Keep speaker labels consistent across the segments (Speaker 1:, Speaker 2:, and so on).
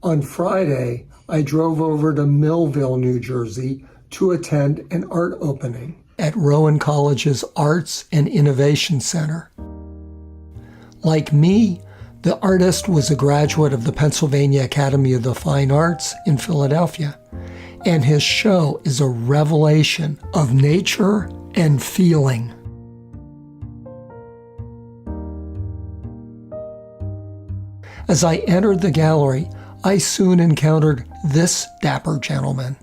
Speaker 1: On Friday, I drove over to Millville, New Jersey to attend an art opening at Rowan College's Arts and Innovation Center. Like me, the artist was a graduate of the Pennsylvania Academy of the Fine Arts in Philadelphia, and his show is a revelation of nature and feeling. As I entered the gallery, I soon encountered this dapper gentleman.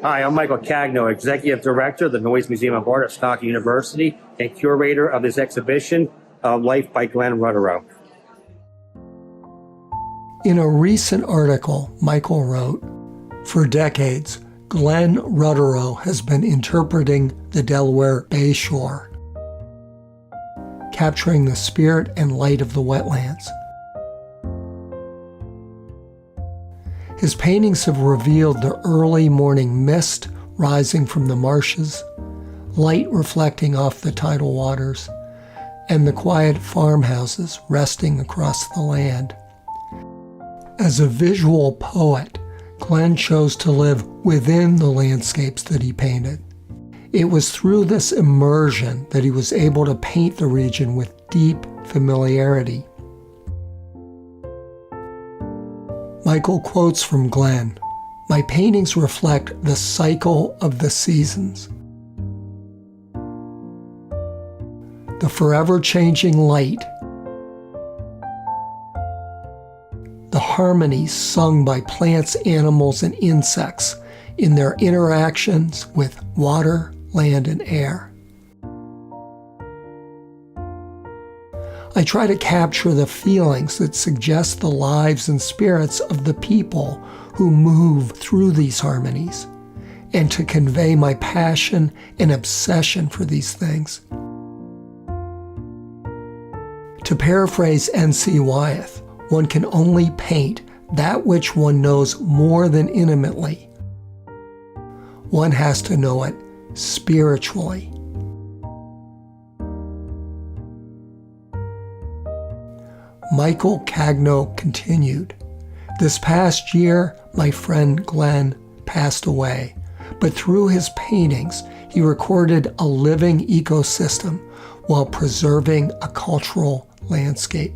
Speaker 2: Hi, I'm Michael Cagno, Executive Director of the Noyes Museum of Art at Stockton University and curator of this exhibition, Life by Glenn Rudderow.
Speaker 1: In a recent article, Michael wrote, "For decades, Glenn Rudderow has been interpreting the Delaware Bay Shore, capturing the spirit and light of the wetlands. His paintings have revealed the early morning mist rising from the marshes, light reflecting off the tidal waters, and the quiet farmhouses resting across the land. As a visual poet, Glenn chose to live within the landscapes that he painted. It was through this immersion that he was able to paint the region with deep familiarity." Michael quotes from Glenn, "My paintings reflect the cycle of the seasons. The forever changing light, the harmonies sung by plants, animals, and insects in their interactions with water, land, and air. I try to capture the feelings that suggest the lives and spirits of the people who move through these harmonies, and to convey my passion and obsession for these things." To paraphrase N.C. Wyeth, one can only paint that which one knows more than intimately. One has to know it spiritually. Michael Cagno continued, "This past year, my friend Glenn passed away, but through his paintings, he recorded a living ecosystem while preserving a cultural landscape.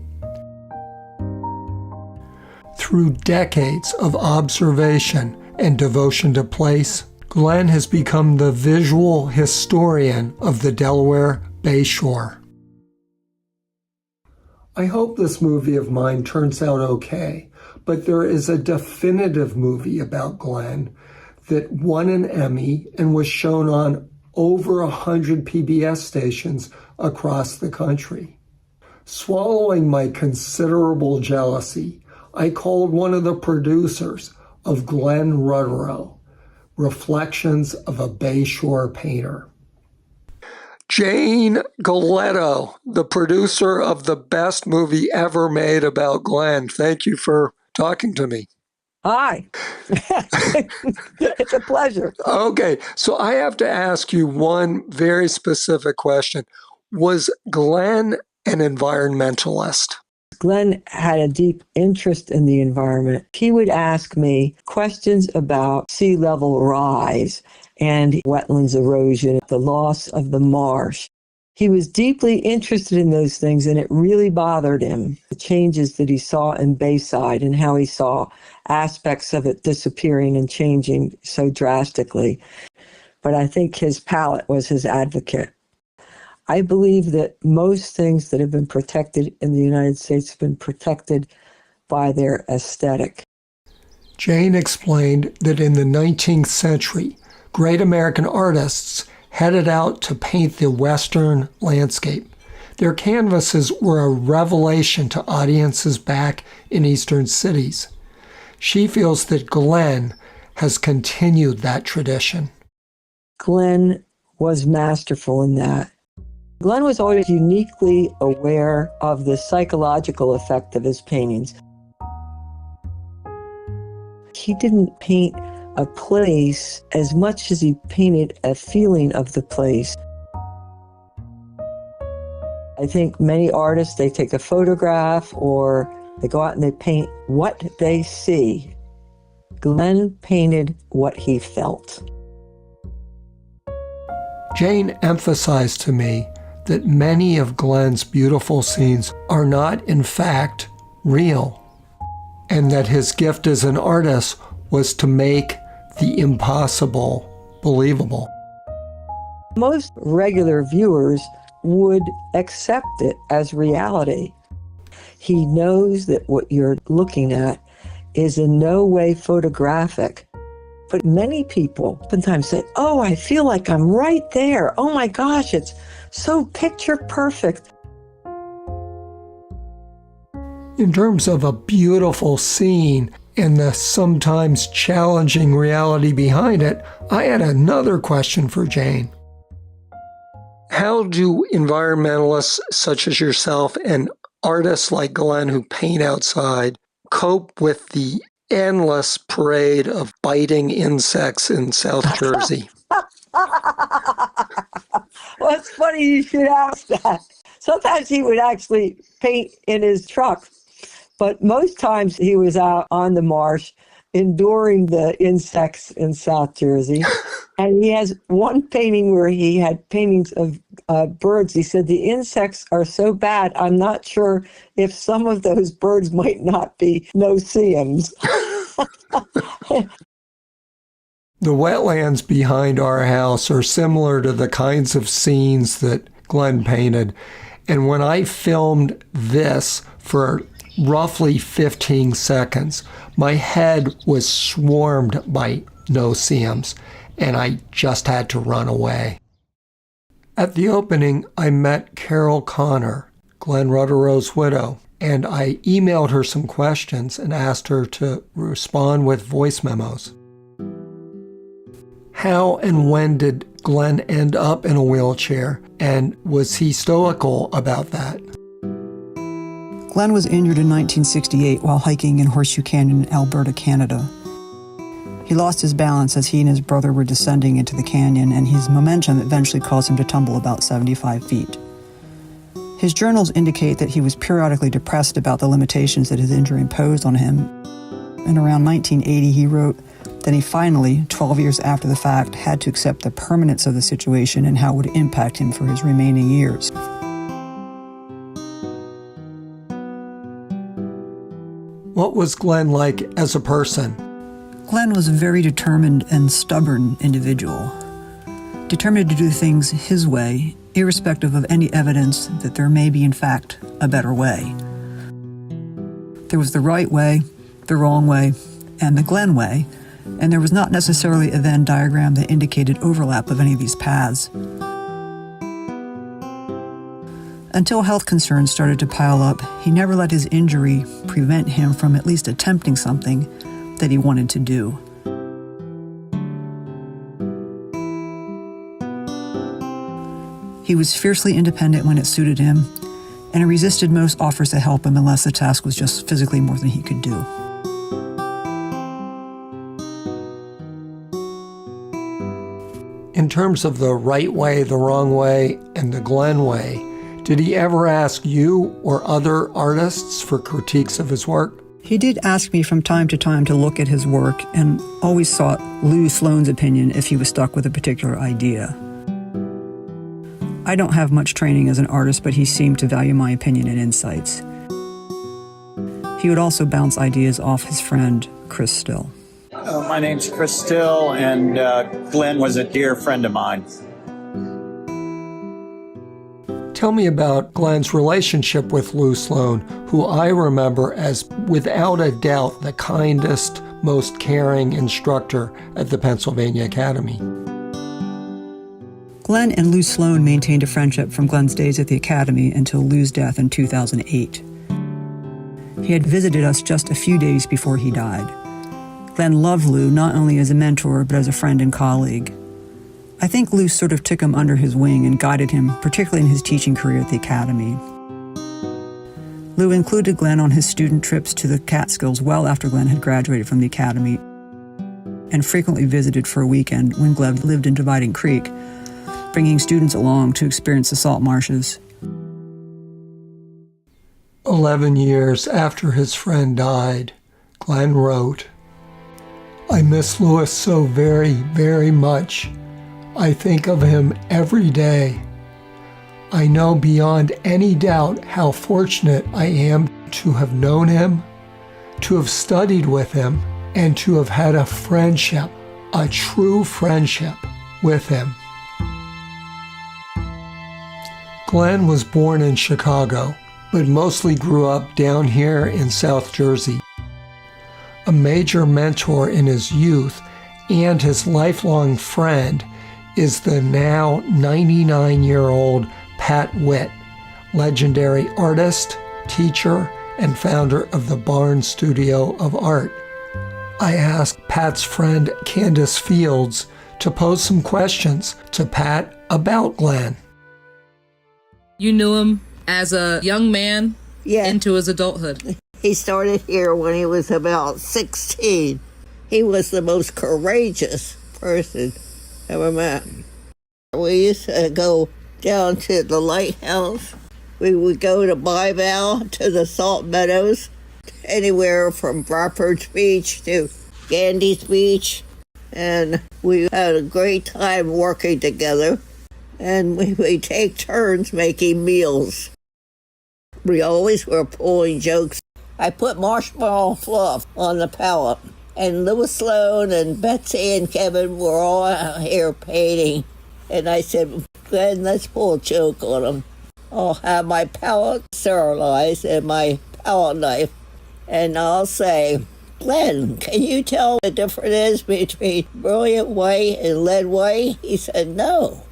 Speaker 1: Through decades of observation and devotion to place, Glenn has become the visual historian of the Delaware Bay Shore." I hope this movie of mine turns out okay, but there is a definitive movie about Glenn that won an Emmy and was shown on over 100 PBS stations across the country. Swallowing my considerable jealousy, I called one of the producers of Glenn Rudderow, Reflections of a Bayshore Painter. Jane Galetto, the producer of the best movie ever made about Glenn. Thank you for talking to me.
Speaker 3: Hi. It's a pleasure.
Speaker 1: Okay, so I have to ask you one very specific question. Was Glenn an environmentalist?
Speaker 3: Glenn had a deep interest in the environment. He would ask me questions about sea level rise and wetlands erosion, the loss of the marsh. He was deeply interested in those things, and it really bothered him, the changes that he saw in Bayside and how he saw aspects of it disappearing and changing so drastically. But I think his palette was his advocate. I believe that most things that have been protected in the United States have been protected by their aesthetic.
Speaker 1: Jane explained that in the 19th century, great American artists headed out to paint the Western landscape. Their canvases were a revelation to audiences back in Eastern cities. She feels that Glenn has continued that tradition.
Speaker 3: Glenn was masterful in that. Glenn was always uniquely aware of the psychological effect of his paintings. He didn't paint a place as much as he painted a feeling of the place. I think many artists, they take a photograph or They go out and they paint what they see. Glenn painted what he felt.
Speaker 1: Jane emphasized to me that many of Glenn's beautiful scenes are not, in fact, real, and that his gift as an artist was to make the impossible believable.
Speaker 3: Most regular viewers would accept it as reality. He knows that what you're looking at is in no way photographic. But many people sometimes say, oh, I feel like I'm right there. Oh my gosh, it's so picture perfect.
Speaker 1: In terms of a beautiful scene and the sometimes challenging reality behind it, I had another question for Jane. How do environmentalists such as yourself and artists like Glenn who paint outside cope with the endless parade of biting insects in South Jersey?
Speaker 3: Well, it's funny you should ask that. Sometimes he would actually paint in his truck, but most times he was out on the marsh enduring the insects in South Jersey. And he has one painting where he had paintings of birds. He said, the insects are so bad, I'm not sure if some of those birds might not be no-see-ums.
Speaker 1: The wetlands behind our house are similar to the kinds of scenes that Glenn painted. And when I filmed this for roughly 15 seconds, my head was swarmed by no-see-ums, and I just had to run away. At the opening, I met Carol Connor, Glenn Rudderow's widow, and I emailed her some questions and asked her to respond with voice memos. How and when did Glenn end up in a wheelchair, and was he stoical about that?
Speaker 4: Glenn was injured in 1968 while hiking in Horseshoe Canyon, Alberta, Canada. He lost his balance as he and his brother were descending into the canyon, and his momentum eventually caused him to tumble about 75 feet. His journals indicate that he was periodically depressed about the limitations that his injury imposed on him. And around 1980, he wrote that he finally, 12 years after the fact, had to accept the permanence of the situation and how it would impact him for his remaining years.
Speaker 1: What was Glenn like as a person?
Speaker 4: Glenn was a very determined and stubborn individual, determined to do things his way, irrespective of any evidence that there may be, in fact, a better way. There was the right way, the wrong way, and the Glenn way, and there was not necessarily a Venn diagram that indicated overlap of any of these paths. Until health concerns started to pile up, he never let his injury prevent him from at least attempting something that he wanted to do. He was fiercely independent when it suited him, and he resisted most offers to help him unless the task was just physically more than he could do.
Speaker 1: In terms of the right way, the wrong way, and the Glenn way, did he ever ask you or other artists for critiques of his work?
Speaker 4: He did ask me from time to time to look at his work and always sought Lou Sloan's opinion if he was stuck with a particular idea. I don't have much training as an artist, but he seemed to value my opinion and insights. He would also bounce ideas off his friend, Chris Still.
Speaker 5: My name's Chris Still, and Glenn was a dear friend of mine.
Speaker 1: Tell me about Glenn's relationship with Lou Sloan, who I remember as, without a doubt, the kindest, most caring instructor at the Pennsylvania Academy.
Speaker 4: Glenn and Lou Sloan maintained a friendship from Glenn's days at the Academy until Lou's death in 2008. He had visited us just a few days before he died. Glenn loved Lou not only as a mentor, but as a friend and colleague. I think Lou sort of took him under his wing and guided him, particularly in his teaching career at the Academy. Lou included Glenn on his student trips to the Catskills well after Glenn had graduated from the Academy, and frequently visited for a weekend when Glenn lived in Dividing Creek, bringing students along to experience the salt marshes.
Speaker 1: 11 years after his friend died, Glenn wrote, "I miss Lewis so very, very much. I think of him every day. I know beyond any doubt how fortunate I am to have known him, to have studied with him, and to have had a friendship, a true friendship with him." Glenn was born in Chicago, but mostly grew up down here in South Jersey. A major mentor in his youth and his lifelong friend is the now 99-year-old Pat Witt, legendary artist, teacher, and founder of the Barn Studio of Art. I asked Pat's friend Candace Fields to pose some questions to Pat about Glenn.
Speaker 6: You knew him as a young man
Speaker 7: Yeah.
Speaker 6: into his adulthood.
Speaker 7: He started here when he was about 16. He was the most courageous person I ever met. We used to go down to the lighthouse. We would go to Bival, to the salt meadows, anywhere from Rockford's Beach to Gandy's Beach. And we had a great time working together. And we would take turns making meals. We always were pulling jokes. I put marshmallow fluff on the palette, and Louis Sloan and Betsy and Kevin were all out here painting. And I said, Glenn, let's pull a joke on them. I'll have my palette sterilized and my palette knife, and I'll say, Glenn, can you tell the difference between brilliant white and lead white? He said, no.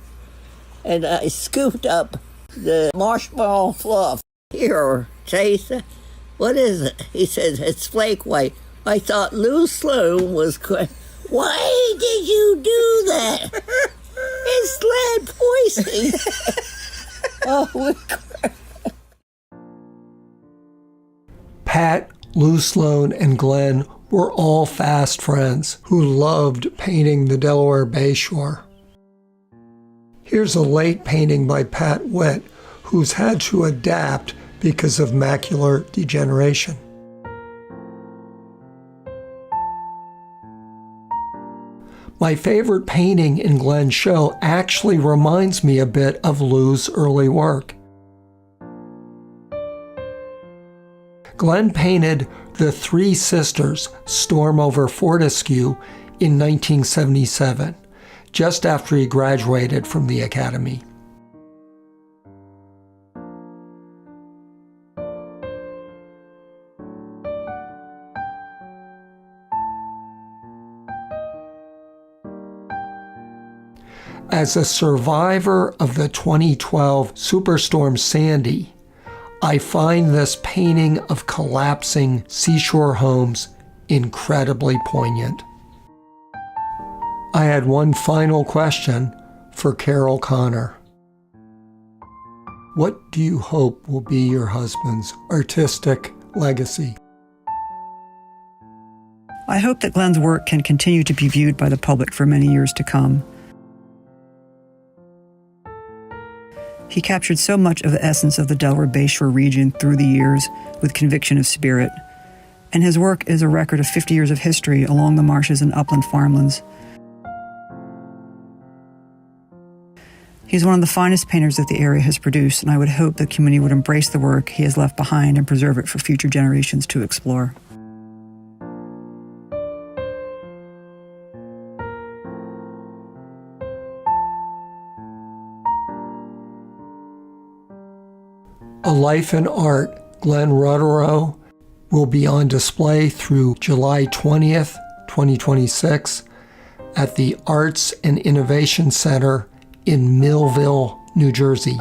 Speaker 7: And I scooped up the marshmallow fluff. Here, Jason, what is it? He said, it's flake white. I thought Lou Sloan was crying. Why did you do that? It's lead poisoning. Oh,
Speaker 1: Pat, Lou Sloan, and Glenn were all fast friends who loved painting the Delaware Bayshore. Here's a late painting by Pat Witt, who's had to adapt because of macular degeneration. My favorite painting in Glenn's show actually reminds me a bit of Lou's early work. Glenn painted The Three Sisters Storm over Fortescue in 1977, just after he graduated from the Academy. As a survivor of the 2012 Superstorm Sandy, I find this painting of collapsing seashore homes incredibly poignant. I had one final question for Carol Connor. What do you hope will be your husband's artistic legacy?
Speaker 4: I hope that Glenn's work can continue to be viewed by the public for many years to come. He captured so much of the essence of the Delaware Bayshore region through the years with conviction of spirit, and his work is a record of 50 years of history along the marshes and upland farmlands. He's one of the finest painters that the area has produced, and I would hope the community would embrace the work he has left behind and preserve it for future generations to explore.
Speaker 1: A Life in Art, Glenn Rudderow, will be on display through July 20th, 2026 at the Arts and Innovation Center in Millville, New Jersey.